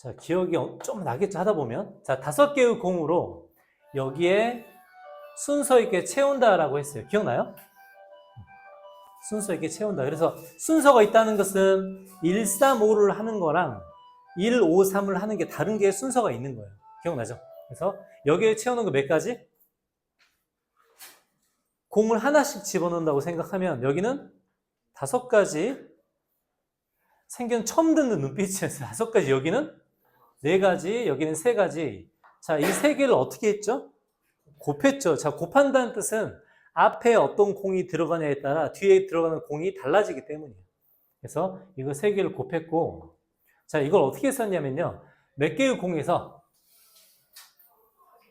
자, 기억이 좀 나겠죠, 하다 보면. 자, 5개의 공으로 여기에 순서 있게 채운다라고 했어요. 기억나요? 순서 있게 채운다. 그래서 순서가 있다는 것은 1, 3, 5를 하는 거랑 1, 5, 3을 하는 게 다른 게 순서가 있는 거예요. 기억나죠? 그래서 여기에 채우는 거 몇 가지? 공을 하나씩 집어넣는다고 생각하면 여기는 5가지. 생전 처음 듣는 눈빛이었어요. 5가지. 여기는 4가지, 여기는 3가지. 자, 이 3개를 어떻게 했죠? 곱했죠. 자, 곱한다는 뜻은 앞에 어떤 공이 들어가냐에 따라 뒤에 들어가는 공이 달라지기 때문이에요. 그래서 이거 3개를 곱했고, 자, 이걸 어떻게 썼냐면요. 몇 개의 공에서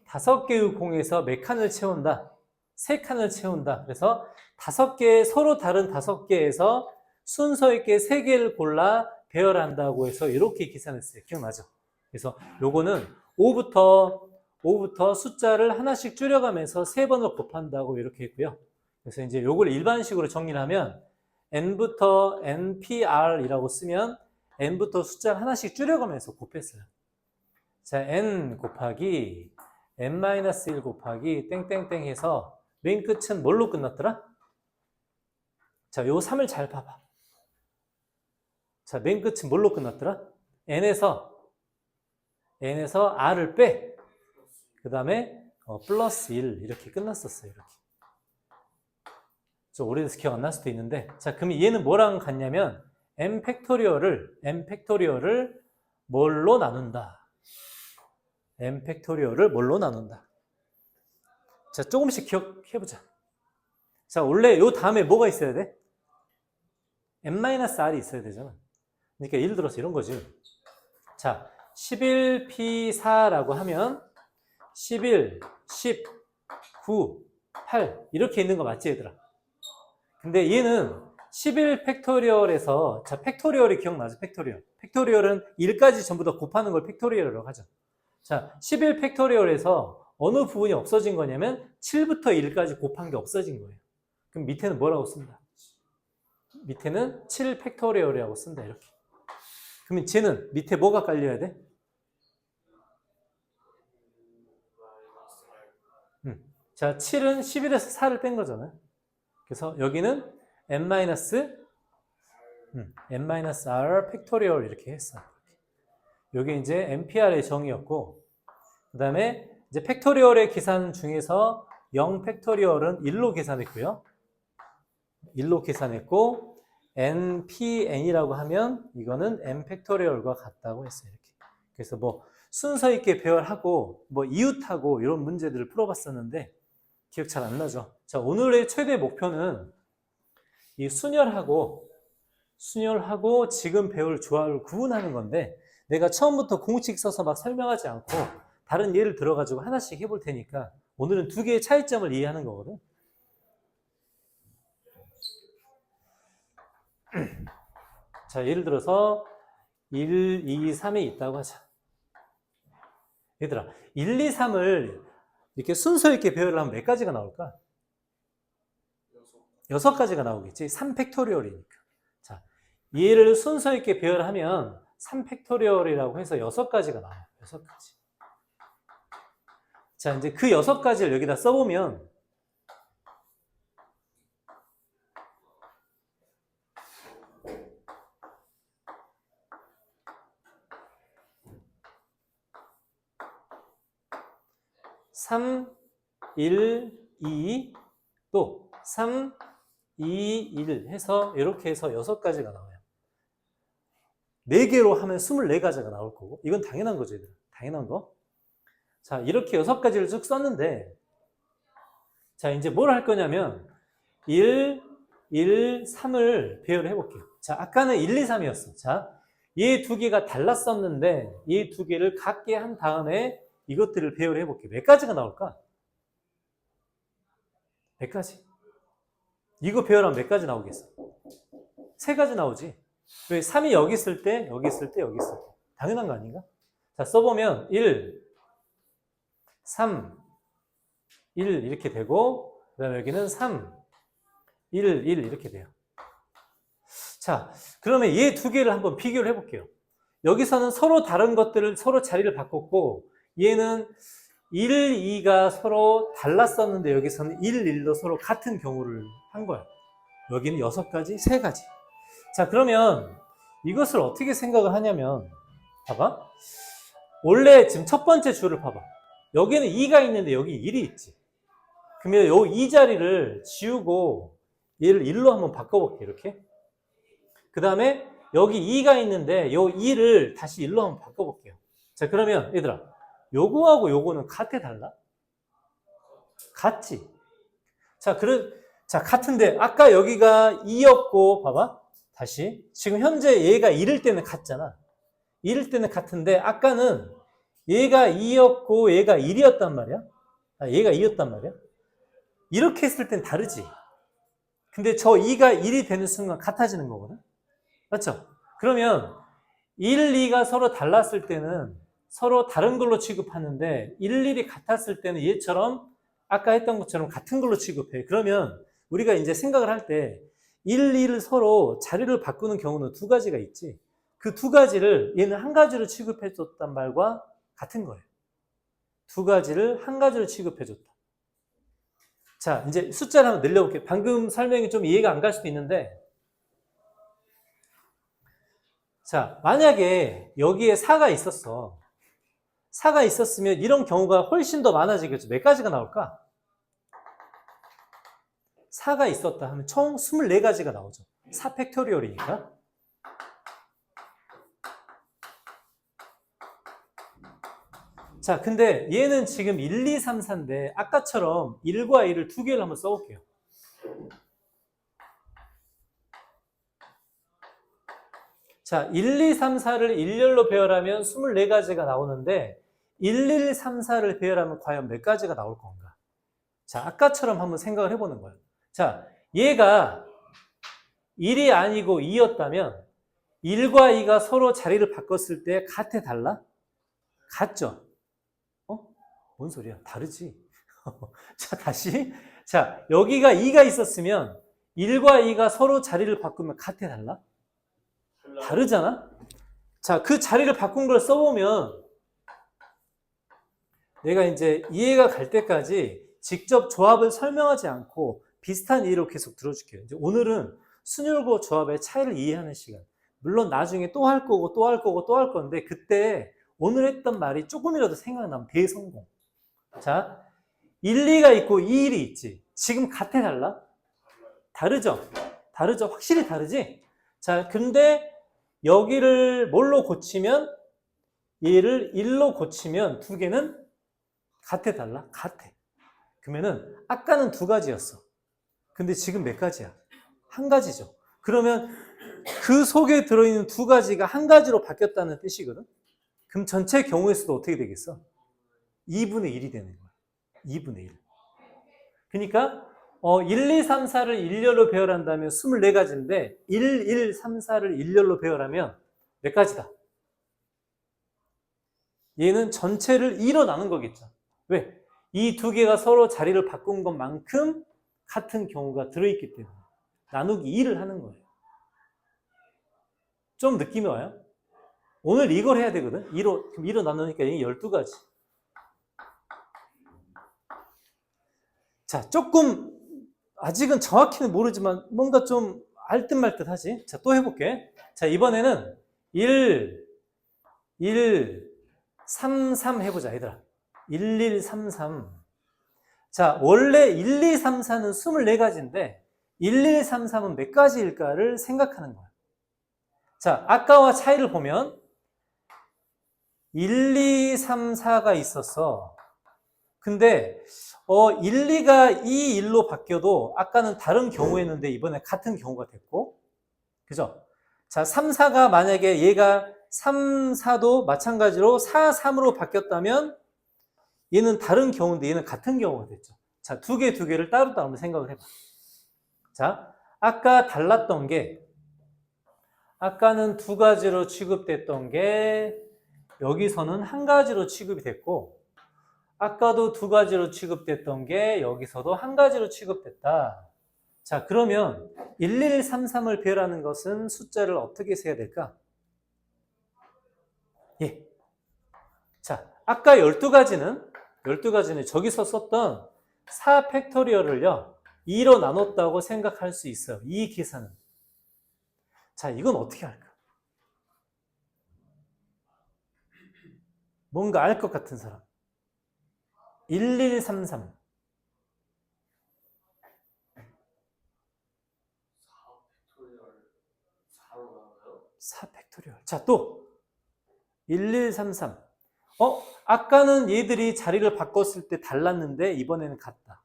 5개의 공에서 몇 칸을 채운다? 3칸을 채운다. 그래서 5개, 서로 다른 5개에서 순서 있게 3개를 골라 배열한다고 해서 이렇게 계산했어요. 기억나죠? 그래서 요거는 5부터 숫자를 하나씩 줄여가면서 3번을 곱한다고 이렇게 했고요. 그래서 이제 요걸 일반식으로 정리를 하면 n부터 npr이라고 쓰면 n부터 숫자를 하나씩 줄여가면서 곱했어요. 자, n 곱하기 n-1 곱하기 땡땡땡 해서 맨 끝은 뭘로 끝났더라? 자, 요 3을 잘 봐봐. 자, 맨 끝은 뭘로 끝났더라? n에서 r을 빼. 그 다음에 플러스 1 이렇게 끝났었어요. 이렇게. 좀 오래돼서 기억 안 날 수도 있는데, 자, 그럼 얘는 뭐랑 같냐면 m 팩토리얼을 뭘로 나눈다? m 팩토리얼을 뭘로 나눈다? 자, 조금씩 기억해보자. 자, 원래 요 다음에 뭐가 있어야 돼? n-r이 있어야 되잖아. 그러니까 예를 들어서 이런 거지. 자, 11p4라고 하면 11, 10, 9, 8 이렇게 있는 거 맞지, 얘들아? 근데 얘는 11 팩토리얼에서, 자, 팩토리얼이 기억나죠? 팩토리얼은 1까지 전부 다 곱하는 걸 팩토리얼이라고 하죠. 자, 11 팩토리얼에서 어느 부분이 없어진 거냐면 7부터 1까지 곱한 게 없어진 거예요. 그럼 밑에는 뭐라고 쓴다? 밑에는 7 팩토리얼이라고 쓴다, 이렇게. 그러면 쟤는 밑에 뭐가 깔려야 돼? 자, 7은 11에서 4를 뺀 거잖아요. 그래서 여기는 n-r 팩토리얼 이렇게 했어. 여기 이제 npr의 정의였고, 그 다음에 이제 팩토리얼의 계산 중에서 0 팩토리얼은 1로 계산했고요. 1로 계산했고, npn이라고 하면 이거는 n 팩토리얼과 같다고 했어요. 이렇게. 그래서 뭐 순서 있게 배열하고 뭐 이웃하고 이런 문제들을 풀어봤었는데 기억 잘 안 나죠? 자, 오늘의 최대 목표는 이 순열하고 지금 배울 조합을 구분하는 건데, 내가 처음부터 공식 써서 막 설명하지 않고 다른 예를 들어가지고 하나씩 해볼 테니까 오늘은 2개의 차이점을 이해하는 거거든. 자, 예를 들어서 1, 2, 3이 있다고 하자. 얘들아, 1, 2, 3을 이렇게 순서 있게 배열을 하면 몇 가지가 나올까? 6가지가 나오겠지. 3 팩토리얼이니까. 자, 얘를 순서 있게 배열하면 3 팩토리얼이라고 해서 6가지가 나와요. 6가지. 자, 이제 그 6가지를 여기다 써보면 (3, 1, 2) 또 3, 2, 1 해서 이렇게 해서 6가지가 나와요. 4개로 하면 24가지가 나올 거고, 이건 당연한 거죠, 얘들. 당연한 거. 자, 이렇게 6가지를 쭉 썼는데, 자, 이제 뭘 할 거냐면 1, 3을 배열을 해볼게요. 자, 아까는 1, 2, 3이었어. 자, 얘 2개가 달랐었는데 얘 2개를 같게 한 다음에 이것들을 배열을 해볼게요. 몇 가지가 나올까? 몇 가지? 이거 배열하면 몇 가지 나오겠어? 3가지 나오지. 왜? 3이 여기 있을 때, 여기 있을 때, 여기 있을 때. 당연한 거 아닌가? 자, 써보면 1, 3, 1 이렇게 되고, 그 다음에 여기는 3, 1, 1 이렇게 돼요. 자, 그러면 얘 2개를 한번 비교를 해볼게요. 여기서는 서로 다른 것들을 서로 자리를 바꿨고 얘는 1, 2가 서로 달랐었는데 여기서는 1, 1로 서로 같은 경우를 한 거야. 여기는 6가지, 3가지. 자, 그러면 이것을 어떻게 생각을 하냐면 봐봐. 원래 지금 첫 번째 줄을 봐봐. 여기는 2가 있는데 여기 1이 있지. 그러면 요 2 자리를 지우고 얘를 1로 한번 바꿔볼게. 이렇게. 그 다음에 여기 2가 있는데 요 2를 다시 1로 한번 바꿔볼게요. 자, 그러면 얘들아 요거하고 요거는 같아 달라? 같지? 자, 같은데 아까 여기가 2였고 봐봐. 다시 지금 현재 얘가 1일 때는 같잖아. 1일 때는 같은데 아까는 얘가 2였고 얘가 1이었단 말이야. 얘가 2였단 말이야. 이렇게 했을 땐 다르지. 근데 저 2가 1이 되는 순간 같아지는 거거든. 맞죠? 그러면 1, 2가 서로 달랐을 때는 서로 다른 걸로 취급하는데 1, 1이 같았을 때는 얘처럼 아까 했던 것처럼 같은 걸로 취급해. 그러면 우리가 이제 생각을 할 때 1, 2를 서로 자리를 바꾸는 경우는 2가지가 있지. 그 2가지를 얘는 1가지로 취급해줬단 말과 같은 거예요. 2가지를 1가지로 취급해줬다. 자, 이제 숫자를 한번 늘려볼게요. 방금 설명이 좀 이해가 안 갈 수도 있는데 자, 만약에 여기에 4가 있었어. 4가 있었으면 이런 경우가 훨씬 더 많아지겠죠. 몇 가지가 나올까? 4가 있었다 하면 총 24가지가 나오죠. 4 팩토리얼이니까. 자, 근데 얘는 지금 1, 2, 3, 4인데 아까처럼 1과 1을 2개를 한번 써볼게요. 자, 1, 2, 3, 4를 일렬로 배열하면 24가지가 나오는데 1, 1, 3, 4를 배열하면 과연 몇 가지가 나올 건가? 자, 아까처럼 한번 생각을 해보는 거예요. 자, 얘가 1이 아니고 2였다면 1과 2가 서로 자리를 바꿨을 때 같아 달라? 같죠? 뭔 소리야? 다르지? 자, 다시. 자, 여기가 2가 있었으면 1과 2가 서로 자리를 바꾸면 같아 달라? 다르잖아? 자, 그 자리를 바꾼 걸 써보면 내가 이제 이해가 갈 때까지 직접 조합을 설명하지 않고 비슷한 이해로 계속 들어줄게요. 이제 오늘은 순열과 조합의 차이를 이해하는 시간. 물론 나중에 또 할 거고 또 할 거고 또 할 건데 그때 오늘 했던 말이 조금이라도 생각나면 대성공. 자, 1, 2가 있고 2, 1이 있지. 지금 같아 달라? 다르죠? 다르죠? 확실히 다르지? 자, 근데 여기를 뭘로 고치면 얘를 1로 고치면 2개는 같아 달라? 같아. 그러면은 아까는 2가지였어. 근데 지금 몇 가지야? 1가지죠. 그러면 그 속에 들어있는 2가지가 1가지로 바뀌었다는 뜻이거든. 그럼 전체 경우의 수도 어떻게 되겠어? 2분의 1이 되는 거야. 2분의 1. 그러니까 1, 2, 3, 4를 일렬로 배열한다면 24가지인데 1, 1, 3, 4를 일렬로 배열하면 몇 가지다? 얘는 전체를 2로 나눈 거겠죠. 왜? 이 2개가 서로 자리를 바꾼 것만큼 같은 경우가 들어있기 때문에 나누기 2를 하는 거예요. 좀 느낌이 와요? 오늘 이걸 해야 되거든. 2로 나누니까 이게 12가지. 자, 조금 아직은 정확히는 모르지만 뭔가 좀 알듯 말듯 하지. 자, 또 해볼게. 자, 이번에는 1, 3, 3 해보자, 얘들아. 1, 1, 3, 3. 자, 원래 1, 2, 3, 4는 24가지인데 1, 1, 3, 3은 몇 가지일까를 생각하는 거야. 자, 아까와 차이를 보면 1, 2, 3, 4가 있었어. 근데 1, 2가 2, 1로 바뀌어도 아까는 다른 경우였는데 이번에 같은 경우가 됐고, 그죠? 자, 3, 4가 만약에 얘가 3, 4도 마찬가지로 4, 3으로 바뀌었다면 얘는 다른 경우인데 얘는 같은 경우가 됐죠. 자, 두 개를 따로따로 한번 생각을 해봐. 자, 아까 달랐던 게 아까는 2가지로 취급됐던 게 여기서는 1가지로 취급이 됐고 아까도 2가지로 취급됐던 게 여기서도 1가지로 취급됐다. 자, 그러면 1, 1, 3, 3을 배열하는 것은 숫자를 어떻게 세야 될까? 예. 자, 아까 12가지는 저기서 썼던 4 팩토리얼을요, 2로 나눴다고 생각할 수 있어요. 이 계산은. 자, 이건 어떻게 할까? 뭔가 알 것 같은 사람. 1133. 4 팩토리얼. 자, 또 1133. 아까는 얘들이 자리를 바꿨을 때 달랐는데 이번에는 같다.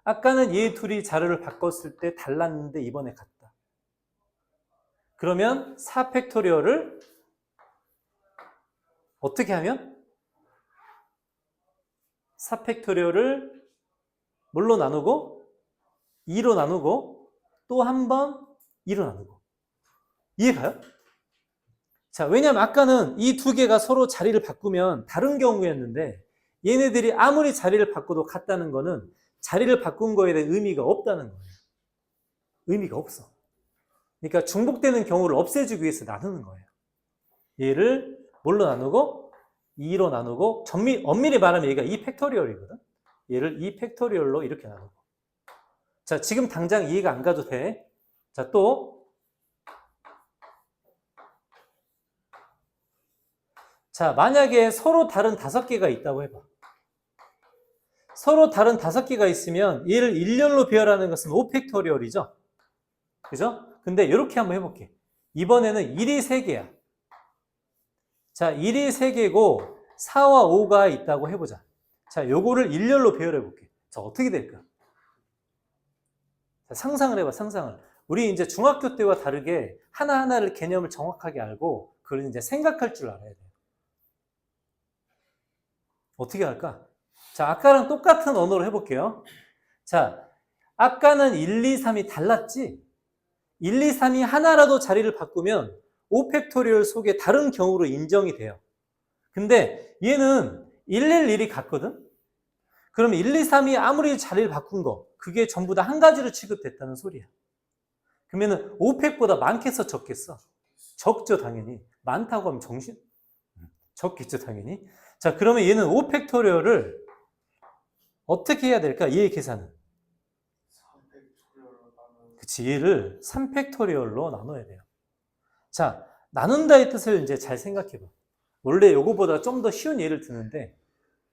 아까는 얘 둘이 자리를 바꿨을 때 달랐는데 이번에 같다. 그러면 4 팩토리얼을 어떻게 하면? 4 팩토리얼을 뭘로 나누고 2로 나누고 또 한 번 2로 나누고. 이해가요? 자, 왜냐면 아까는 이 두 개가 서로 자리를 바꾸면 다른 경우였는데 얘네들이 아무리 자리를 바꿔도 같다는 거는 자리를 바꾼 거에 대한 의미가 없다는 거예요. 의미가 없어. 그러니까 중복되는 경우를 없애주기 위해서 나누는 거예요. 얘를 뭘로 나누고 2로 나누고 엄밀히 말하면 얘가 2 팩토리얼이거든. 얘를 2 팩토리얼로 이렇게 나누고. 자, 지금 당장 이해가 안 가도 돼. 자, 또 자, 만약에 서로 다른 5개가 있다고 해봐. 서로 다른 5개가 있으면 얘를 일렬로 배열하는 것은 5 팩토리얼이죠. 그죠? 근데 이렇게 한번 해볼게. 이번에는 1이 3개야. 자, 1이 3개고 4와 5가 있다고 해보자. 자, 요거를 일렬로 배열해볼게. 자, 어떻게 될까? 자, 상상을 해봐, 상상을. 우리 이제 중학교 때와 다르게 하나하나를 개념을 정확하게 알고 그걸 이제 생각할 줄 알아야 돼요. 어떻게 할까? 자, 아까랑 똑같은 언어로 해볼게요. 자, 아까는 1, 2, 3이 달랐지? 1, 2, 3이 하나라도 자리를 바꾸면 5 팩토리얼 속에 다른 경우로 인정이 돼요. 근데 얘는 1, 1, 1이 같거든? 그럼 1, 2, 3이 아무리 자리를 바꾼 거, 그게 전부 다 한 가지로 취급됐다는 소리야. 그러면은 5팩보다 많겠어, 적겠어? 적죠, 당연히. 많다고 하면 적겠죠, 당연히. 자, 그러면 얘는 5 팩토리얼을 어떻게 해야 될까? 얘의 계산은. 그치, 얘를 3 팩토리얼로 나눠야 돼요. 자, 나눈다의 뜻을 이제 잘 생각해봐. 원래 요거보다 좀 더 쉬운 예를 드는데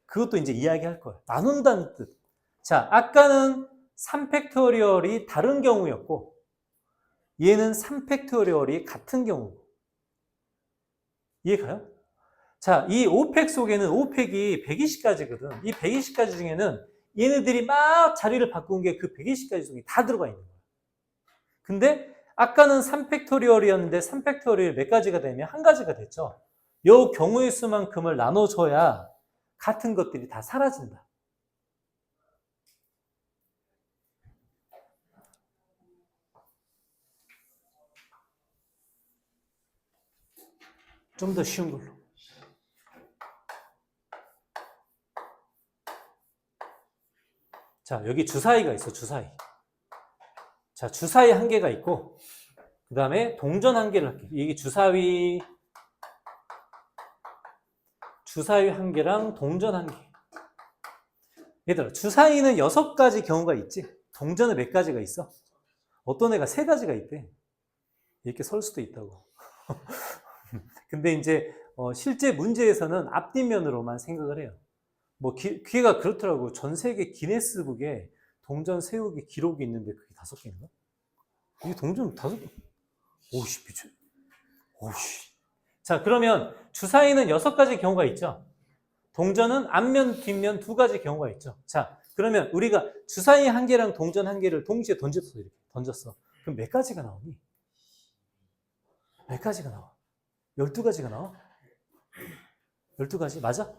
그것도 이제 이야기할 거예요. 나눈다는 뜻. 자, 아까는 3 팩토리얼이 다른 경우였고 얘는 3 팩토리얼이 같은 경우고. 이해가요? 자, 이 5팩 속에는 5팩이 120가지거든. 이 120가지 중에는 얘네들이 막 자리를 바꾼 게 그 120가지 속에 다 들어가 있는 거야. 근데 아까는 3팩토리얼이었는데 3팩토리얼 몇 가지가 되면 한 가지가 됐죠. 요 경우의 수만큼을 나눠줘야 같은 것들이 다 사라진다. 좀 더 쉬운 걸로. 자, 여기 주사위가 있어, 주사위. 자, 주사위 한 개가 있고, 그 다음에 동전 한 개를 할게요. 이게 주사위 한 개랑 동전 한 개. 얘들아, 주사위는 6가지 경우가 있지? 동전은 몇 가지가 있어? 어떤 애가 3가지가 있대. 이렇게 설 수도 있다고. 근데 이제 실제 문제에서는 앞뒷면으로만 생각을 해요. 뭐 귀가 그렇더라고. 전 세계 기네스북에 동전 세우기 기록이 있는데 그게 5개인가? 이게 동전 5개? 오씨, 미쳐. 오씨. 자, 그러면 주사위는 6가지 경우가 있죠. 동전은 앞면, 뒷면 2가지 경우가 있죠. 자, 그러면 우리가 주사위 한 개랑 동전 한 개를 동시에 던졌어, 이렇게 던졌어. 그럼 몇 가지가 나오니? 몇 가지가 나와? 12가지가 나와? 12가지? 맞아?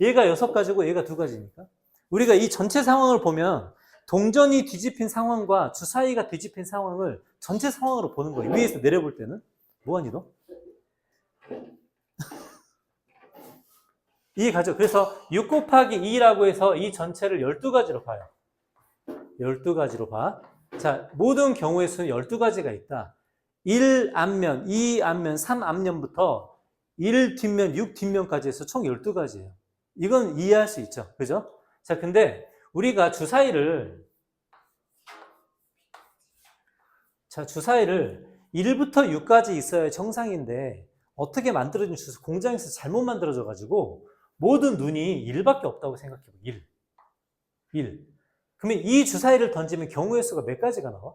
얘가 6가지고 얘가 2가지니까. 우리가 이 전체 상황을 보면 동전이 뒤집힌 상황과 주사위가 뒤집힌 상황을 전체 상황으로 보는 거예요. 위에서 내려볼 때는. 뭐하니 너? 이해가죠? 그래서 6 곱하기 2라고 해서 이 전체를 12가지로 봐요. 12가지로 봐. 자, 모든 경우의 수는 12가지가 있다. 1 앞면, 2 앞면, 3 앞면부터 1 뒷면, 6 뒷면까지 해서 총 12가지예요. 이건 이해할 수 있죠. 그죠? 자, 근데 우리가 주사위를 1부터 6까지 있어야 정상인데 어떻게 만들어진 공장에서 잘못 만들어져가지고 모든 눈이 1밖에 없다고 생각해봐. 1. 그러면 이 주사위를 던지면 경우의 수가 몇 가지가 나와?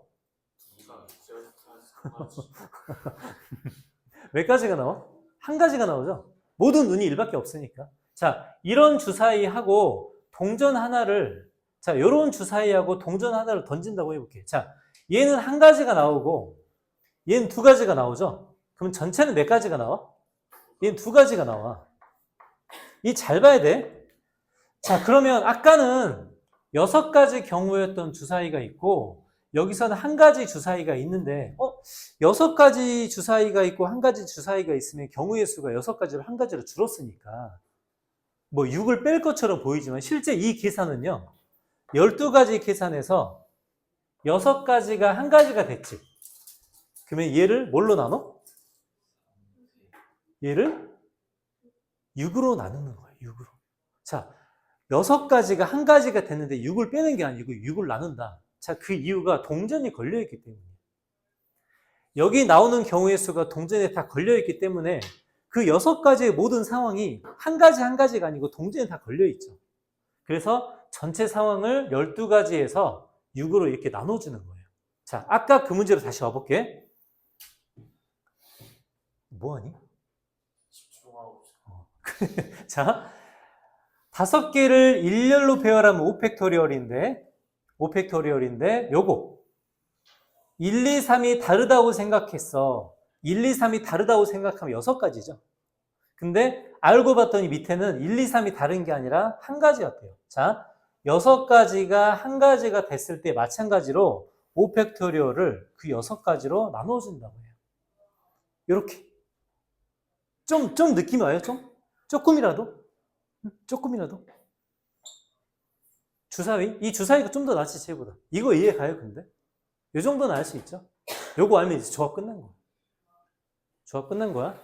몇 가지가 나와? 한 가지가 나오죠? 모든 눈이 1밖에 없으니까. 자, 이런 주사위하고 동전 하나를, 자, 이런 주사위하고 동전 하나를 던진다고 해볼게요. 자, 얘는 한 가지가 나오고, 얘는 2가지가 나오죠? 그럼 전체는 몇 가지가 나와? 얘는 2가지가 나와. 이 잘 봐야 돼. 자, 그러면 아까는 6가지 경우였던 주사위가 있고, 여기서는 한 가지 주사위가 있는데, 6가지 주사위가 있고 한 가지 주사위가 있으면 경우의 수가 6가지로 한 가지로 줄었으니까 뭐 6을 뺄 것처럼 보이지만 실제 이 계산은요, 12가지 계산에서 6가지가 한 가지가 됐지. 그러면 얘를 뭘로 나눠? 얘를 6으로 나누는 거예요. 6으로. 자, 6가지가 한 가지가 됐는데 6을 빼는 게 아니고 6을 나눈다. 자, 그 이유가 동전이 걸려있기 때문에. 여기 나오는 경우의 수가 동전에 다 걸려있기 때문에 그 6가지의 모든 상황이 한 가지 한 가지가 아니고 동전에 다 걸려있죠. 그래서 전체 상황을 12가지에서 6으로 이렇게 나눠주는 거예요. 자, 아까 그 문제로 다시 와볼게. 뭐하니? 자, 5개를 일렬로 배열하면 5팩토리얼인데 요거 1, 2, 3이 다르다고 생각했어. 1, 2, 3이 다르다고 생각하면 6가지죠. 근데 알고 봤더니 밑에는 1, 2, 3이 다른 게 아니라 한 가지였대요. 자, 6가지가 한 가지가 됐을 때 마찬가지로 5팩토리얼을 그 6가지로 나눠준다고 해요. 이렇게. 좀 느낌이 와요? 조금이라도? 주사위? 이 주사위가 좀 더 낫지, 쟤보다. 이거 이해 가요, 근데? 이 정도는 알 수 있죠? 요거 알면 이제 조합 끝난 거야.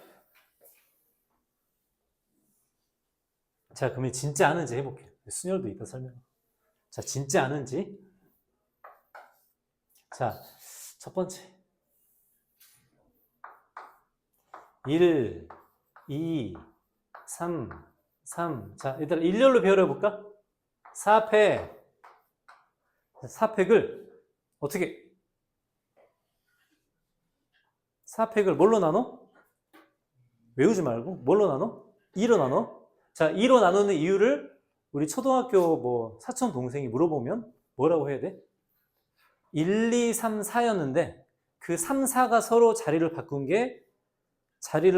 자, 그러면 진짜 아는지 해볼게요. 순열도 이따 설명. 자, 진짜 아는지. 자, 첫 번째. 1, 2, 3. 자, 얘들아, 일렬로 배열해볼까? 4팩을 어떻게 4팩을 뭘로 나눠? 외우지 말고 뭘로 나눠? 2로 나눠? 자, 2로 나누는 이유를 우리 초등학교 뭐 사촌 동생이 물어보면 뭐라고 해야 돼? 1, 2, 3, 4였는데 그 3, 4가 서로 자리를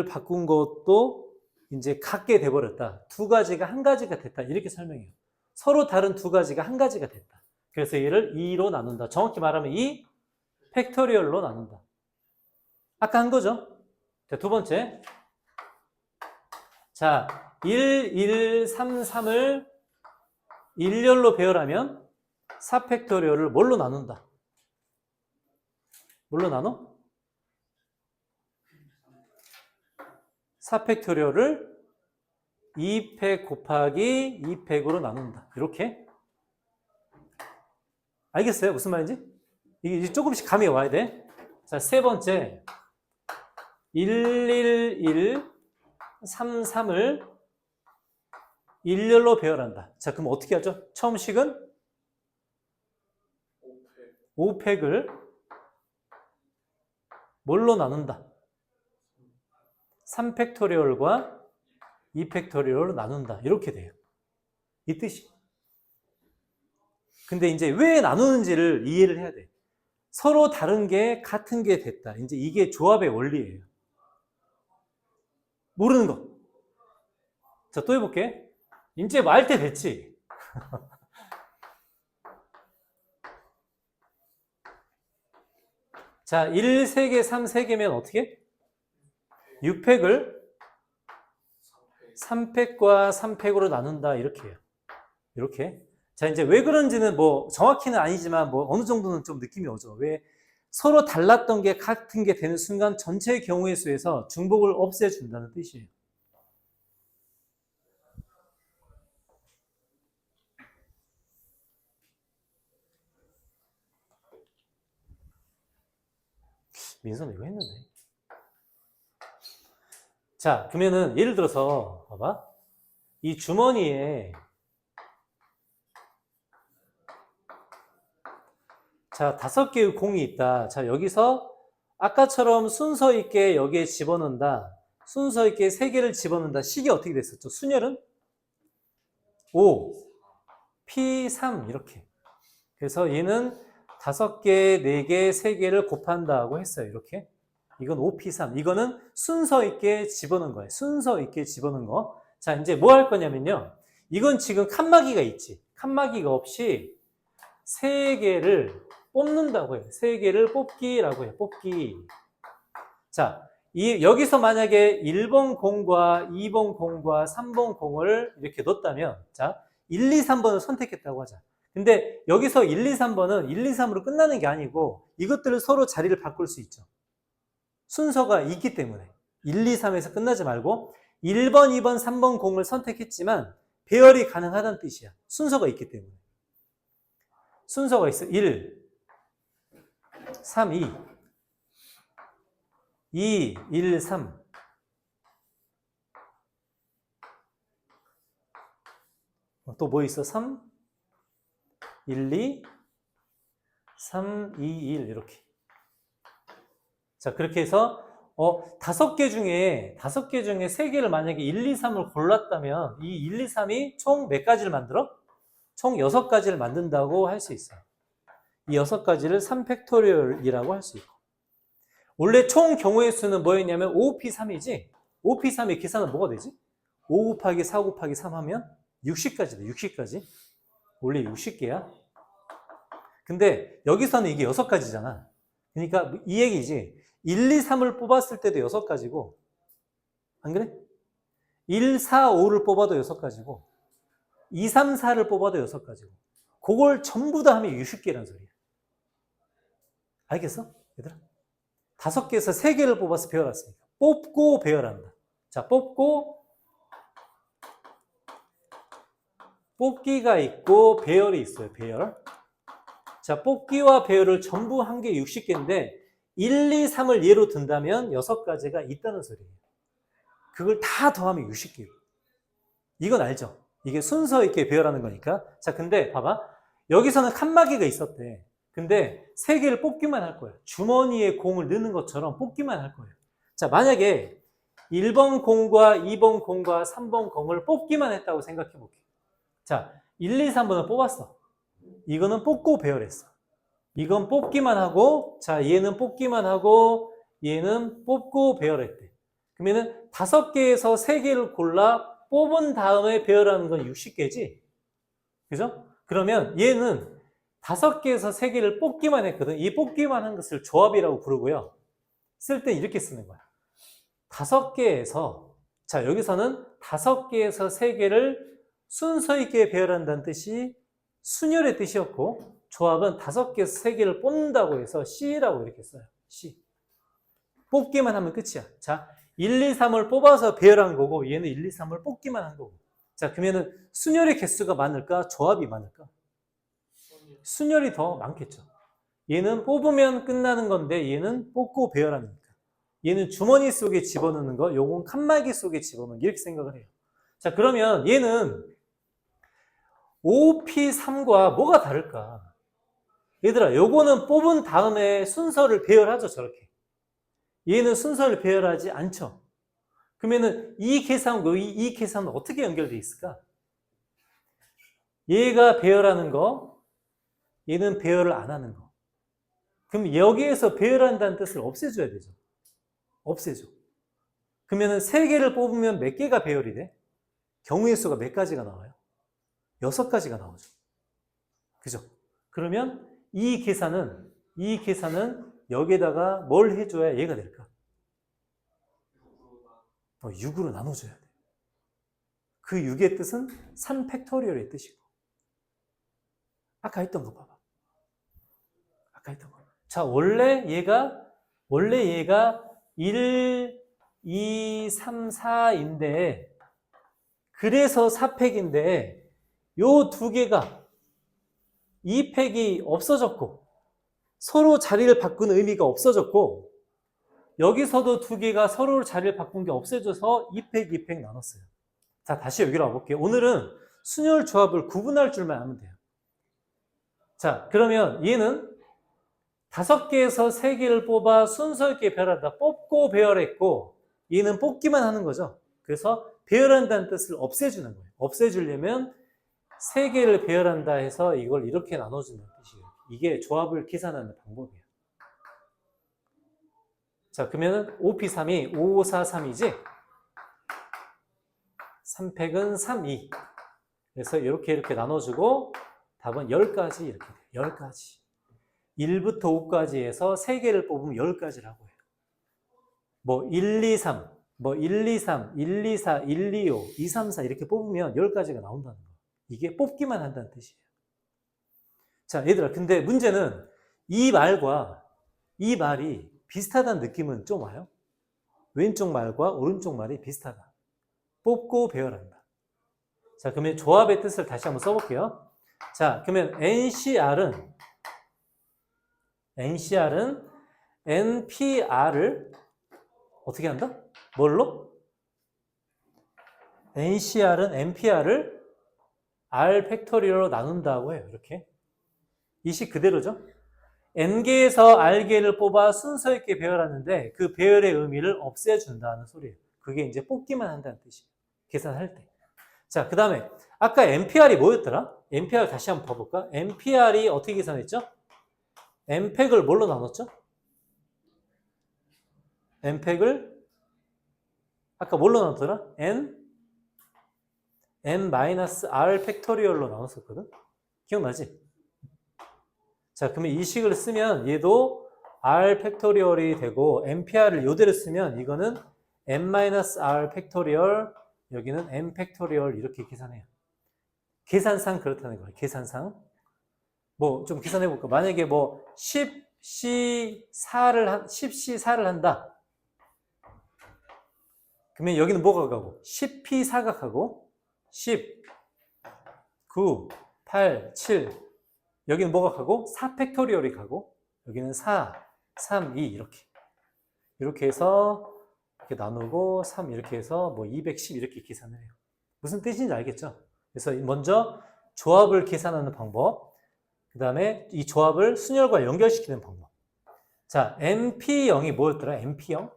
바꾼 것도 이제 같게 돼버렸다. 2가지가 한 가지가 됐다. 이렇게 설명해요. 서로 다른 2가지가 한 가지가 됐다. 그래서 얘를 2로 나눈다. 정확히 말하면 2 팩토리얼로 나눈다. 아까 한 거죠? 자, 두 번째. 자, 1, 3, 3을 일렬로 배열하면 4팩토리얼을 뭘로 나눈다? 뭘로 나눠? 4팩토리얼을 2팩 곱하기 2팩으로 나눈다. 이렇게. 알겠어요? 무슨 말인지? 이게 조금씩 감이 와야 돼. 자, 세 번째. 1, 3, 3을 일렬로 배열한다. 자, 그럼 어떻게 하죠? 처음 식은 5팩을 뭘로 나눈다? 3팩토리얼과 2팩토리얼로 나눈다. 이렇게 돼요. 이 뜻이. 근데 이제 왜 나누는지를 이해를 해야 돼. 서로 다른 게 같은 게 됐다. 이제 이게 조합의 원리예요. 모르는 거. 자, 또 해볼게. 이제 말 때 됐지? 자, 1, 3개, 3, 3개면 어떻게? 6팩을 3팩과 3팩으로 나눈다. 이렇게 해요. 이렇게. 자, 이제 왜 그런지는 뭐 정확히는 아니지만 뭐 어느 정도는 좀 느낌이 오죠. 왜? 서로 달랐던 게 같은 게 되는 순간 전체 경우의 수에서 중복을 없애준다는 뜻이에요. 민선 이거 했는데. 자, 그러면은 예를 들어서 봐봐. 이 주머니에 자, 5개의 공이 있다. 자, 여기서 아까처럼 순서 있게 여기에 집어넣는다. 순서 있게 3개를 집어넣는다. 식이 어떻게 됐었죠? 순열은 5, P3 이렇게. 그래서 얘는 5개, 4개, 3개를 곱한다고 했어요. 이렇게. 이건 5P3. 이거는 순서 있게 집어넣은 거예요. 순서 있게 집어넣은 거. 자, 이제 뭐 할 거냐면요. 이건 지금 칸막이가 있지. 칸막이가 없이 3개를 뽑는다고 해요. 3개를 뽑기라고 해요. 뽑기. 자, 여기서 만약에 1번 공과 2번 공과 3번 공을 이렇게 넣었다면, 자, 1, 2, 3번을 선택했다고 하자. 근데 여기서 1, 2, 3번은 1, 2, 3으로 끝나는 게 아니고 이것들을 서로 자리를 바꿀 수 있죠. 순서가 있기 때문에. 1, 2, 3에서 끝나지 말고 1번, 2번, 3번 공을 선택했지만 배열이 가능하다는 뜻이야. 순서가 있기 때문에. 순서가 있어. 1, 3, 2. 2, 1, 3. 또 뭐 있어? 3, 1, 2, 3, 2, 1 이렇게. 자, 그렇게 해서 5개 중에 3개를 만약에 1, 2, 3을 골랐다면 이 1, 2, 3이 총 몇 가지를 만들어? 총 6가지를 만든다고 할 수 있어요. 이 6가지를 3팩토리얼이라고 할 수 있고. 원래 총 경우의 수는 뭐였냐면 5P3이지. 5P3의 계산은 뭐가 되지? 5 곱하기 4 곱하기 3 하면 60까지 돼. 60까지. 원래 60개야. 근데 여기서는 이게 6가지잖아. 그러니까 이 얘기지. 1, 2, 3을 뽑았을 때도 6가지고, 안 그래? 1, 4, 5를 뽑아도 6가지고, 2, 3, 4를 뽑아도 6가지고, 그걸 전부 다 하면 60개란 소리야. 알겠어? 얘들아? 5개에서 3개를 뽑아서 배열했으니까. 뽑고 배열한다. 자, 뽑기가 있고, 배열이 있어요, 배열. 자, 뽑기와 배열을 전부 한 게 60개인데, 1, 2, 3을 예로 든다면 6가지가 있다는 소리예요. 그걸 다 더하면 60개예요. 이건 알죠? 이게 순서 있게 배열하는 거니까. 자, 근데 봐봐. 여기서는 칸막이가 있었대. 근데 3개를 뽑기만 할 거예요. 주머니에 공을 넣는 것처럼 뽑기만 할 거예요. 자, 만약에 1번 공과 2번 공과 3번 공을 뽑기만 했다고 생각해 볼게요. 자, 1, 2, 3번을 뽑았어. 이거는 뽑고 배열했어. 이건 뽑기만 하고, 자, 얘는 뽑기만 하고, 얘는 뽑고 배열했대. 그러면은 5개에서 3개를 골라 뽑은 다음에 배열하는 건 60개지? 그죠? 그러면 얘는 5개에서 3개를 뽑기만 했거든. 이 뽑기만 한 것을 조합이라고 부르고요. 쓸 때 이렇게 쓰는 거야. 5개에서, 자, 여기서는 5개에서 3개를 순서 있게 배열한다는 뜻이 순열의 뜻이었고, 조합은 5개에서 3개를 뽑는다고 해서 C라고 이렇게 써요. C. 뽑기만 하면 끝이야. 자, 1, 2, 3을 뽑아서 배열한 거고, 얘는 1, 2, 3을 뽑기만 한 거고. 자, 그러면은 순열의 개수가 많을까? 조합이 많을까? 순열이 더 많겠죠. 얘는 뽑으면 끝나는 건데, 얘는 뽑고 배열하니까. 얘는 주머니 속에 집어넣는 거, 요건 칸막이 속에 집어넣는 거, 이렇게 생각을 해요. 자, 그러면 얘는 5P3과 뭐가 다를까? 얘들아, 요거는 뽑은 다음에 순서를 배열하죠, 저렇게. 얘는 순서를 배열하지 않죠. 그러면은 이 계산과 이 계산은 어떻게 연결되어 있을까? 얘가 배열하는 거, 얘는 배열을 안 하는 거. 그럼 여기에서 배열한다는 뜻을 없애줘야 되죠. 없애줘. 그러면은 3개를 뽑으면 몇 개가 배열이 돼? 경우의 수가 몇 가지가 나와요? 6가지가 나오죠. 그죠? 그러면 이 계산은 여기에다가 뭘 해줘야 얘가 될까? 6으로 나눠줘야 돼. 그 6의 뜻은 3팩토리얼의 뜻이고. 아까 했던 거 봐봐. 자, 원래 얘가 1, 2, 3, 4인데, 그래서 4팩인데, 요 2개가 2팩이 없어졌고, 서로 자리를 바꾸는 의미가 없어졌고, 여기서도 두 개가 서로 자리를 바꾼 게 없애져서 2팩, 2팩 나눴어요. 자, 다시 여기로 와볼게요. 오늘은 순열 조합을 구분할 줄만 알면 돼요. 자, 그러면 얘는 5개에서 3개를 뽑아 순서 있게 배열한다. 뽑고 배열했고, 얘는 뽑기만 하는 거죠. 그래서 배열한다는 뜻을 없애주는 거예요. 없애주려면 3개를 배열한다 해서 이걸 이렇게 나눠주는 뜻이에요. 이게 조합을 계산하는 방법이에요. 자, 그러면 5P3이 5, 4, 3이지? 3팩은 3, 2. 그래서 이렇게 나눠주고 답은 10가지 이렇게 돼요. 10가지. 1부터 5까지 해서 3개를 뽑으면 10가지라고 해요. 뭐 1, 2, 3, 뭐 1, 2, 3, 1, 2, 4, 1, 2, 5, 2, 3, 4 이렇게 뽑으면 10가지가 나온다는 거예요. 이게 뽑기만 한다는 뜻이에요. 자, 얘들아, 근데 문제는 이 말과 이 말이 비슷하다는 느낌은 좀 와요? 왼쪽 말과 오른쪽 말이 비슷하다. 뽑고 배열한다. 자, 그러면 조합의 뜻을 다시 한번 써볼게요. 자, 그러면 NCR은 NPR을 어떻게 한다? 뭘로? NCR은 NPR을 R 팩토리얼로 나눈다고 해요. 이렇게. 이 식 그대로죠. N개에서 R개를 뽑아 순서 있게 배열하는데 그 배열의 의미를 없애준다는 소리예요. 그게 이제 뽑기만 한다는 뜻이에요. 계산할 때. 자, 그 다음에 아까 NPR이 뭐였더라? NPR 다시 한번 봐볼까? NPR이 어떻게 계산했죠? N팩을 뭘로 나눴죠? N팩을 아까 뭘로 나눴더라? N-R 팩토리얼로 나눴었거든? 기억나지? 자, 그러면 이 식을 쓰면 얘도 R 팩토리얼이 되고 NPR을 요대로 쓰면 이거는 N-R 팩토리얼, 여기는 N 팩토리얼 이렇게 계산해요. 계산상 그렇다는 거예요. 계산상. 뭐 좀 계산해 볼까? 만약에 뭐 10C4를 한다. 그러면 여기는 뭐가 가고? 10P4가 가고 10, 9, 8, 7 여기는 뭐가 가고? 4팩토리얼이 가고 여기는 4, 3, 2 이렇게 해서 이렇게 나누고 3 이렇게 해서 뭐 210 이렇게 계산을 해요. 무슨 뜻인지 알겠죠? 그래서 먼저 조합을 계산하는 방법, 그 다음에 이 조합을 순열과 연결시키는 방법. 자, NP0이 뭐였더라? NP0?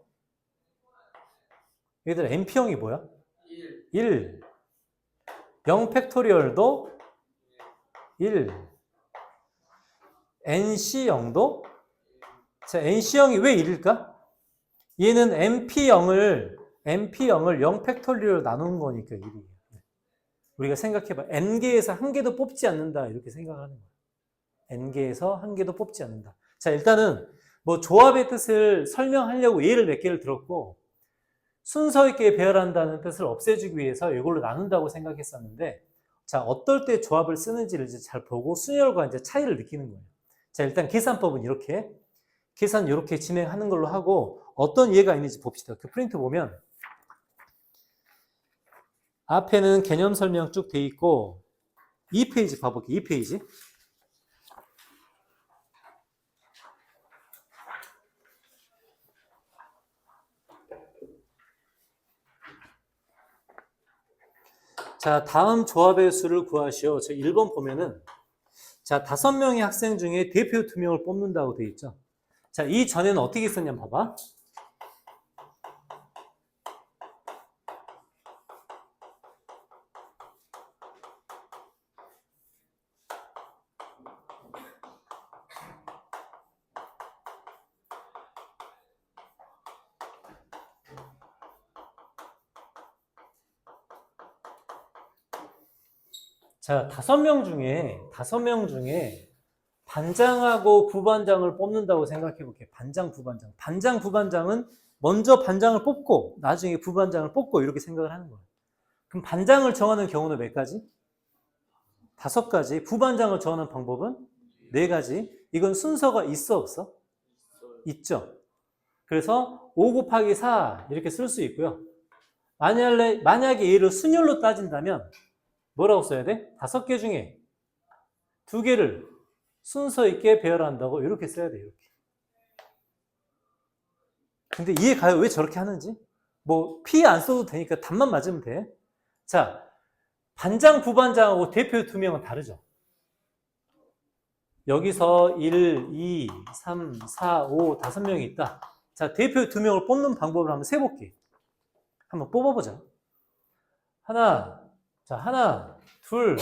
얘들아, NP0이 뭐야? 1. 0 팩토리얼도 1. NC0도? 자, NC0이 왜 1일까? 얘는 NP0을 0 팩토리얼로 나눈 거니까 1이에요. 우리가 생각해봐. N개에서 한 개도 뽑지 않는다. 이렇게 생각하는 거야. N개에서 한 개도 뽑지 않는다. 자, 일단은 뭐 조합의 뜻을 설명하려고 예를 몇 개를 들었고 순서 있게 배열한다는 뜻을 없애주기 위해서 이걸로 나눈다고 생각했었는데 자, 어떨 때 조합을 쓰는지를 이제 잘 보고 순열과 이제 차이를 느끼는 거예요. 자, 일단 계산법은 이렇게 계산 이렇게 진행하는 걸로 하고 어떤 예가 있는지 봅시다. 그 프린트 보면 앞에는 개념 설명 쭉 돼 있고 2페이지 봐볼게요. 2페이지. 자, 다음 조합의 수를 구하시오. 저 1번 보면은 자, 5명의 학생 중에 대표 2명을 뽑는다고 돼 있죠. 자, 이 전에는 어떻게 썼냐면 봐봐. 자, 5명 중에 반장하고 부반장을 뽑는다고 생각해 볼게요. 반장, 부반장. 반장, 부반장은 먼저 반장을 뽑고 나중에 부반장을 뽑고 이렇게 생각을 하는 거예요. 그럼 반장을 정하는 경우는 몇 가지? 5가지. 부반장을 정하는 방법은 4가지. 이건 순서가 있어, 없어? 있죠. 그래서 5 곱하기 4 이렇게 쓸 수 있고요. 만약에 얘를 순열로 따진다면 뭐라고 써야 돼? 5개 중에 2개를 순서 있게 배열한다고 이렇게 써야 돼. 이렇게. 근데 이해 가요? 왜 저렇게 하는지? 뭐 피 안 써도 되니까 답만 맞으면 돼. 자, 반장, 부반장하고 대표 2명은 다르죠. 여기서 1, 2, 3, 4, 5, 5명이 있다. 자, 대표 2명을 뽑는 방법을 한번 세볼게. 한번 뽑아보자. 하나, 둘,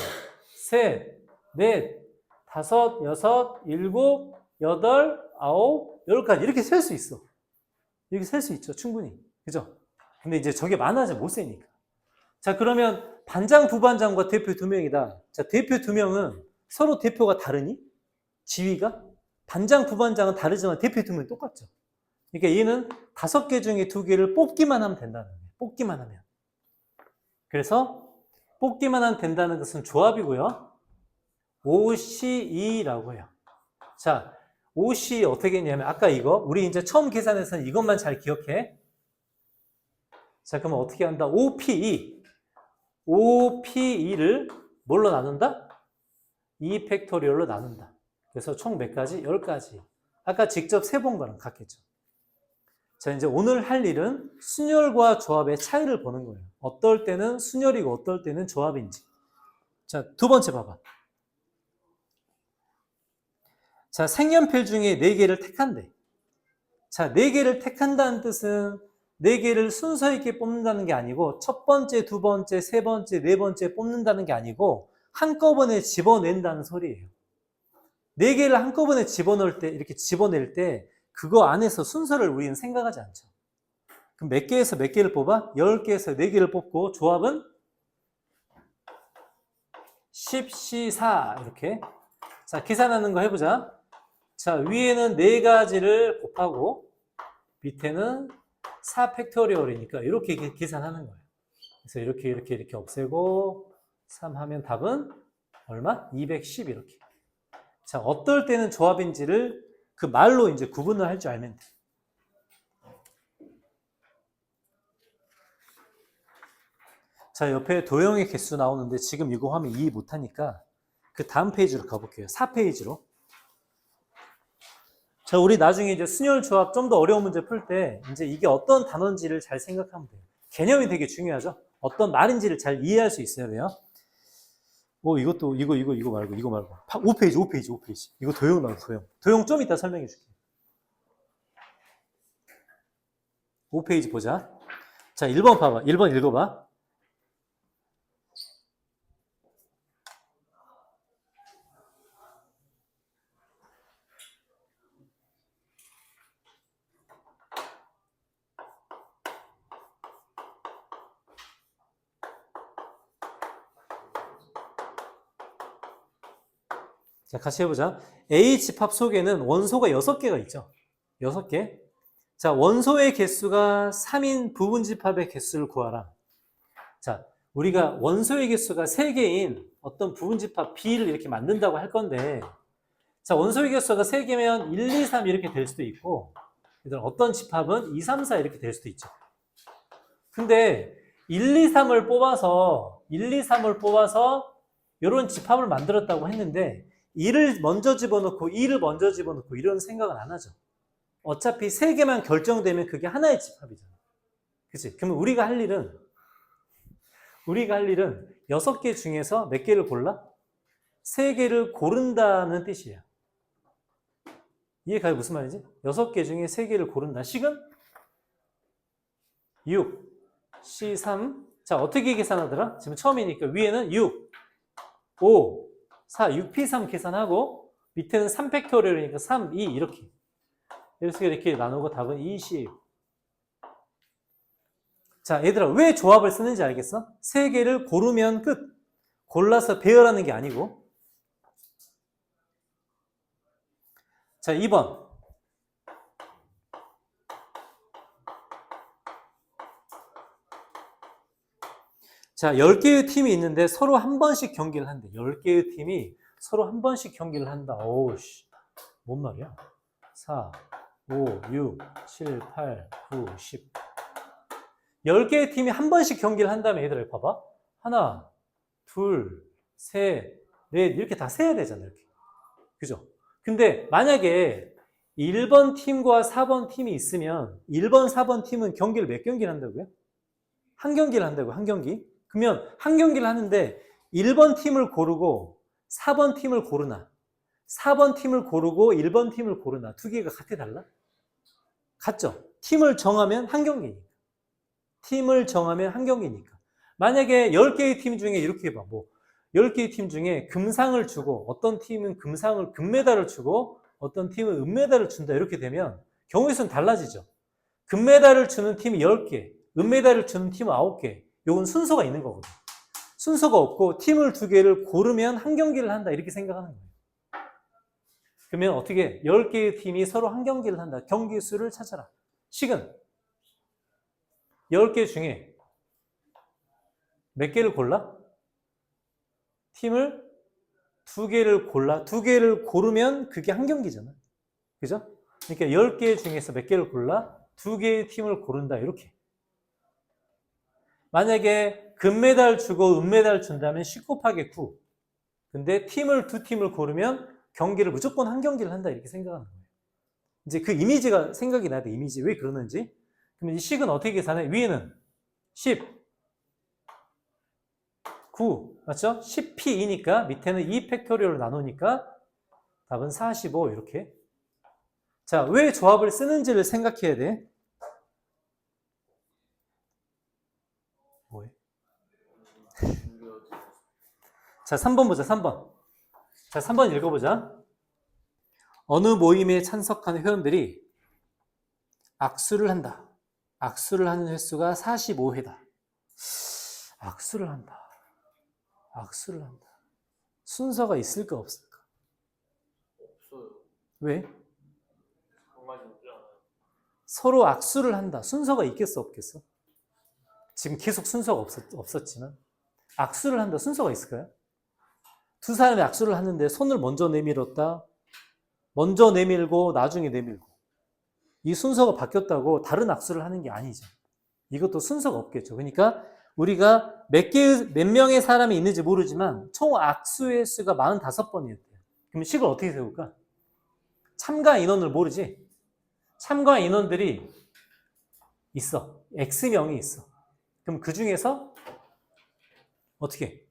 셋, 넷, 다섯, 여섯, 일곱, 여덟, 아홉, 열까지 이렇게 셀 수 있어. 이렇게 셀 수 있죠, 충분히. 그죠? 근데 이제 저게 많아져 못 세니까. 자, 그러면 반장, 부반장과 대표 2명이다. 자, 대표 2명은 서로 대표가 다르니? 지위가? 반장, 부반장은 다르지만 대표 2명이 똑같죠. 그러니까 얘는 5개 중에 2개를 뽑기만 하면 된다는 거예요. 뽑기만 하면. 그래서 뽑기만 하면 된다는 것은 조합이고요. OCE라고 해요. 자, OCE 어떻게 했냐면 아까 이거 우리 이제 처음 계산해서는 이것만 잘 기억해. 자, 그러면 어떻게 한다? OPE를 뭘로 나눈다? 2팩토리얼로 나눈다. 그래서 총 몇 가지? 10가지. 아까 직접 세본 거랑 같겠죠. 자, 이제 오늘 할 일은 순열과 조합의 차이를 보는 거예요. 어떨 때는 순열이고 어떨 때는 조합인지. 자, 두 번째 봐봐. 자, 색연필 중에 4개를 택한대. 자, 4개를 택한다는 뜻은 4개를 순서 있게 뽑는다는 게 아니고 첫 번째, 두 번째, 세 번째, 네 번째 뽑는다는 게 아니고 한꺼번에 집어낸다는 소리예요. 4개를 한꺼번에 집어넣을 때, 이렇게 집어낼 때 그거 안에서 순서를 우리는 생각하지 않죠. 그럼 몇 개에서 몇 개를 뽑아? 10개에서 4개를 뽑고 조합은 10, 4 이렇게. 자, 계산하는 거 해보자. 자, 위에는 4가지를 곱하고 밑에는 4팩토리얼이니까 이렇게 계산하는 거예요. 그래서 이렇게 없애고 3 하면 답은 얼마? 210 이렇게. 자, 어떨 때는 조합인지를 그 말로 이제 구분을 할 줄 알면 돼. 자, 옆에 도형의 개수 나오는데 지금 이거 하면 이해 못하니까 그 다음 페이지로 가볼게요. 4페이지로. 자, 우리 나중에 이제 순열 조합 좀 더 어려운 문제 풀 때 이제 이게 어떤 단어인지를 잘 생각하면 돼요. 개념이 되게 중요하죠. 어떤 말인지를 잘 이해할 수 있어야 돼요. 이것도 이거 말고 5페이지. 이거 도형 나와, 도형. 도형 좀 이따 설명해 줄게. 5페이지 보자. 자, 1번 봐봐. 1번 읽어봐. 자, 같이 해보자. A 집합 속에는 원소가 6개가 있죠. 6개. 자, 원소의 개수가 3인 부분 집합의 개수를 구하라. 자, 우리가 원소의 개수가 3개인 어떤 부분 집합 B를 이렇게 만든다고 할 건데, 자, 원소의 개수가 3개면 1, 2, 3 이렇게 될 수도 있고, 어떤 집합은 2, 3, 4 이렇게 될 수도 있죠. 근데 1, 2, 3을 뽑아서 이런 집합을 만들었다고 했는데 1을 먼저 집어넣고 2를 먼저 집어넣고 이런 생각은 안 하죠. 어차피 3개만 결정되면 그게 하나의 집합이잖아. 그치? 그러면 우리가 할 일은 6개 중에서 몇 개를 골라? 3개를 고른다는 뜻이에요. 이해가요? 무슨 말인지? 6개 중에 3개를 고른다. 식은? 6, C3. 자, 어떻게 계산하더라? 지금 처음이니까 위에는 6, 5, 4, 6P3 계산하고 밑에는 3팩토리얼이니까 3, 2 이렇게. 이렇게 나누고 답은 20. 자, 얘들아, 왜 조합을 쓰는지 알겠어? 3개를 고르면 끝. 골라서 배열하는 게 아니고. 자, 2번. 자, 10개의 팀이 있는데 서로 한 번씩 경기를 한대. 10개의 팀이 서로 한 번씩 경기를 한다. 어우씨. 뭔 말이야? 4, 5, 6, 7, 8, 9, 10. 10개의 팀이 한 번씩 경기를 한다면 얘들아, 봐봐. 하나, 둘, 셋, 넷, 이렇게 다 세야 되잖아, 이렇게. 그죠? 근데 만약에 1번 팀과 4번 팀이 있으면 1번, 4번 팀은 경기를 몇 경기를 한다고요? 한 경기를 한다고요. 한 경기. 그러면 한 경기를 하는데 1번 팀을 고르고 4번 팀을 고르나 4번 팀을 고르고 1번 팀을 고르나 두 개가 같아 달라? 같죠? 팀을 정하면 한 경기니까. 팀을 정하면 한 경기니까. 만약에 10개의 팀 중에 이렇게 해봐. 뭐 10개의 팀 중에 금상을 주고 어떤 팀은 금메달을 주고 어떤 팀은 은메달을 준다 이렇게 되면 경우의 수는 달라지죠. 금메달을 주는 팀이 10개, 은메달을 주는 팀은 9개. 요건 순서가 있는 거거든. 순서가 없고 팀을 2개를 고르면 한 경기를 한다 이렇게 생각하는 거예요. 그러면 어떻게 10개의 팀이 서로 한 경기를 한다. 경기 수를 찾아라. 식은 10개 중에 몇 개를 골라? 팀을 2개를 골라. 2개를 고르면 그게 한 경기잖아. 그죠? 그러니까 10개 중에서 몇 개를 골라? 2개의 팀을 고른다. 이렇게. 만약에 금메달 주고 은메달 준다면 10 곱하기 9. 근데 팀을 2팀을 고르면 경기를 무조건 한 경기를 한다. 이렇게 생각하는 거예요. 이제 그 이미지가 생각이 나야 돼. 이미지. 왜 그러는지. 그러면 이 식은 어떻게 계산해? 위에는 10, 9. 맞죠? 10p이니까 밑에는 2 팩토리얼로 나누니까 답은 45 이렇게. 자, 왜 조합을 쓰는지를 생각해야 돼. 뭐해? 자, 3번 보자. 3번. 자, 3번 읽어보자. 어느 모임에 참석한 회원들이 악수를 한다. 악수를 하는 횟수가 45회다. 악수를 한다. 악수를 한다. 순서가 있을까 없을까? 없어요. 왜? 상관이 없지 않아요. 서로 악수를 한다. 순서가 있겠어 없겠어? 지금 계속 순서가 없었지만 악수를 한다. 순서가 있을까요? 두 사람이 악수를 하는데 손을 먼저 내밀었다. 먼저 내밀고 나중에 내밀고. 이 순서가 바뀌었다고 다른 악수를 하는 게 아니죠. 이것도 순서가 없겠죠. 그러니까 우리가 몇 명의 사람이 있는지 모르지만 총 악수의 수가 45번이었대요. 그럼 식을 어떻게 세울까? 참가 인원을 모르지? 참가 인원들이 있어. X명이 있어. 그럼 그 중에서 어떻게?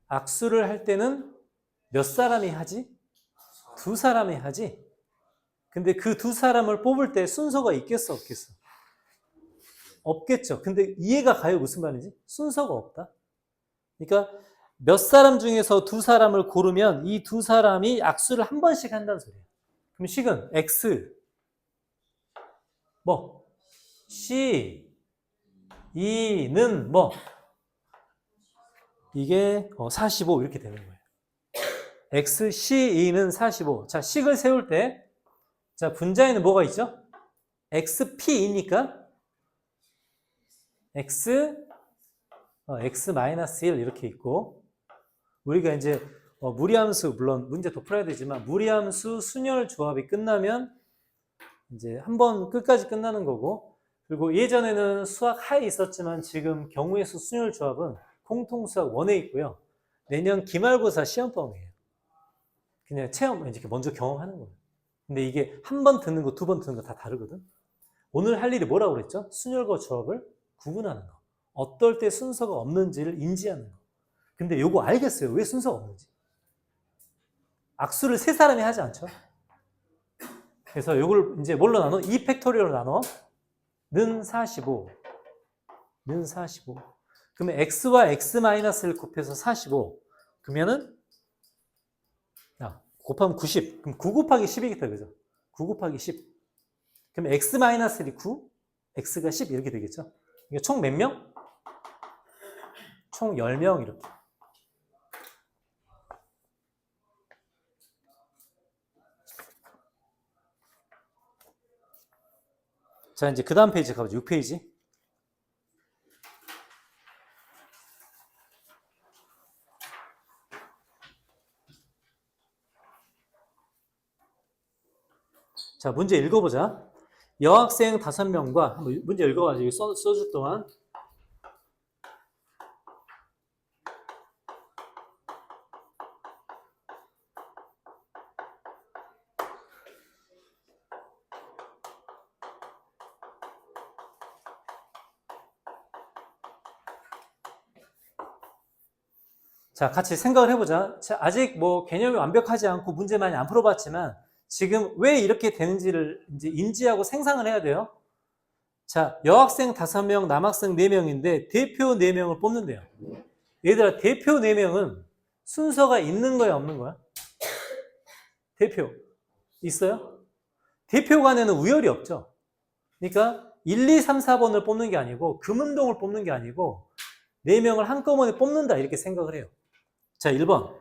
악수를 할 때는 몇 사람이 하지? 2사람이 하지? 근데 그 2사람을 뽑을 때 순서가 있겠어, 없겠어? 없겠죠. 근데 이해가 가요? 무슨 말인지? 순서가 없다. 그러니까 몇 사람 중에서 2사람을 고르면 이 2사람이 악수를 한 번씩 한다는 소리예요. 그럼 식은 X, 뭐, C, E는 뭐, 이게 45 이렇게 되는 거예요. X, C, E는 45. 자, 식을 세울 때, 자, 분자에는 뭐가 있죠? XP이니까 X-1 이렇게 있고, 우리가 이제 무리함수, 물론 문제 더 풀어야 되지만 무리함수 순열 조합이 끝나면 이제 한번 끝까지 끝나는 거고, 그리고 예전에는 수학 하에 있었지만 지금 경우의 수 순열 조합은 공통 수학 1에 있고요. 내년 기말고사 시험범이에요. 그냥 체험 이렇게 먼저 경험하는 거예요. 근데 이게 한 번 듣는 거, 2번 듣는 거 다 다르거든. 오늘 할 일이 뭐라고 그랬죠? 순열과 조합을 구분하는 거. 어떨 때 순서가 없는지를 인지하는 거. 근데 요거 알겠어요. 왜 순서가 없는지. 악수를 3사람이 하지 않죠? 그래서 요걸 이제 뭘로 나눠? 2 팩토리얼로 나눠. 는 45. 는 45. 그러면 x와 x-를 곱해서 45. 그러면은 곱하면 90. 그럼 9 곱하기 10이겠다. 그죠? 9 곱하기 10. 그럼 x-1이 9, x가 10 이렇게 되겠죠? 이게 총 몇 명? 총 10명 이렇게. 자, 이제 그 다음 페이지 가보죠. 6페이지. 자, 문제 읽어보자. 여학생 5명과, 문제 읽어가지고 써줄 동안. 자, 같이 생각을 해보자. 자, 아직 뭐 개념이 완벽하지 않고 문제 많이 안 풀어봤지만 지금 왜 이렇게 되는지를 이제 인지하고 생상을 해야 돼요. 자, 여학생 5명, 남학생 4명인데 대표 4명을 뽑는데요. 얘들아, 대표 4명은 순서가 있는 거야, 없는 거야? 대표. 있어요? 대표 간에는 우열이 없죠. 그러니까 1, 2, 3, 4번을 뽑는 게 아니고 금운동을 뽑는 게 아니고 4명을 한꺼번에 뽑는다 이렇게 생각을 해요. 자, 1번.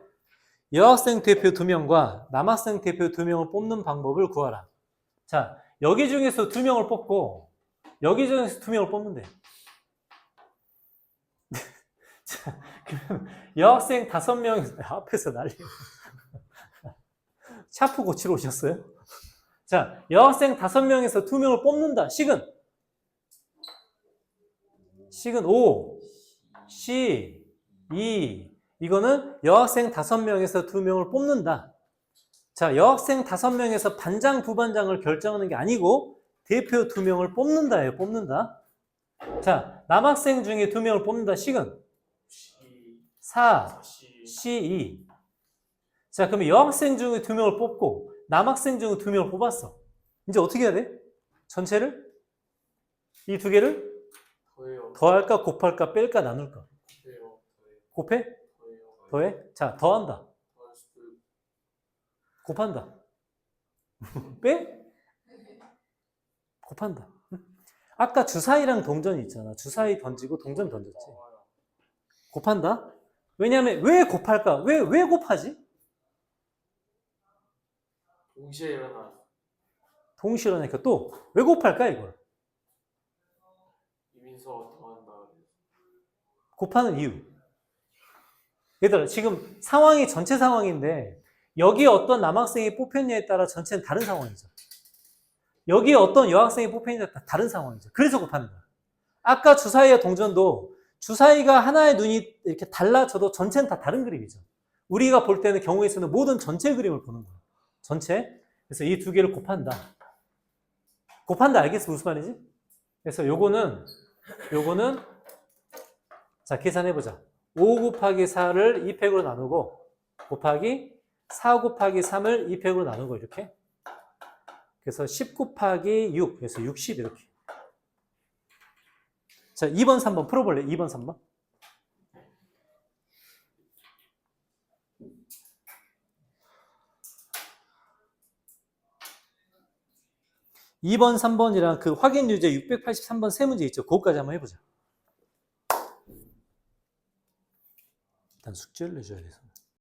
여학생 대표 2명과 남학생 대표 2명을 뽑는 방법을 구하라. 자, 여기 중에서 2명을 뽑고 여기 중에서 2명을 뽑는데. 자, 그럼 여학생 5명 앞에서 난리. 샤프 고치러 오셨어요? 자, 여학생 5명에서 2명을 뽑는다. 식은 5, C, 2. 이거는 여학생 5명에서 2명을 뽑는다. 자, 여학생 5명에서 반장, 부반장을 결정하는 게 아니고 대표 2명을 뽑는다예요. 뽑는다. 자, 남학생 중에 2명을 뽑는다. 식은 4, C2. 자, 그러면 여학생 중에 2명을 뽑고 남학생 중에 2명을 뽑았어. 이제 어떻게 해야 돼? 전체를? 이 두 개를? 더해요. 더할까, 곱할까, 뺄까, 나눌까? 더해요. 곱해? 더해요. 더해? 자, 더한다. 더할 수도 있고. 곱한다. 빼? 곱한다. 아까 주사위랑 동전이 있잖아. 주사위 던지고 동전 던졌지. 곱한다. 왜냐하면 왜 곱할까? 왜 곱하지? 동시에 일어나. 동시에 일어나니까 또 왜 곱할까 이걸? 이민서 더한다. 곱하는 이유. 얘들아, 지금 상황이 전체 상황인데 여기에 어떤 남학생이 뽑혔냐에 따라 전체는 다른 상황이죠. 여기에 어떤 여학생이 뽑혔냐에 따라 다른 상황이죠. 그래서 곱하는 거야. 아까 주사위와 동전도 주사위가 하나의 눈이 이렇게 달라져도 전체는 다 다른 그림이죠. 우리가 볼 때는 경우에 있어서 모든 전체 그림을 보는 거예요. 전체. 그래서 이 두 개를 곱한다. 곱한다 알겠어? 무슨 말이지? 그래서 요거는 자, 계산해보자. 5 곱하기 4를 2팩으로 나누고 곱하기 4 곱하기 3을 2팩으로 나누고 이렇게. 그래서 10 곱하기 6. 그래서 60 이렇게. 자, 2번, 3번 풀어볼래? 2번, 3번. 2번, 3번이랑 그 확인 유제 683번 세 문제 있죠? 그거까지 한번 해보자. 일단 숙제를 내줘야 돼서.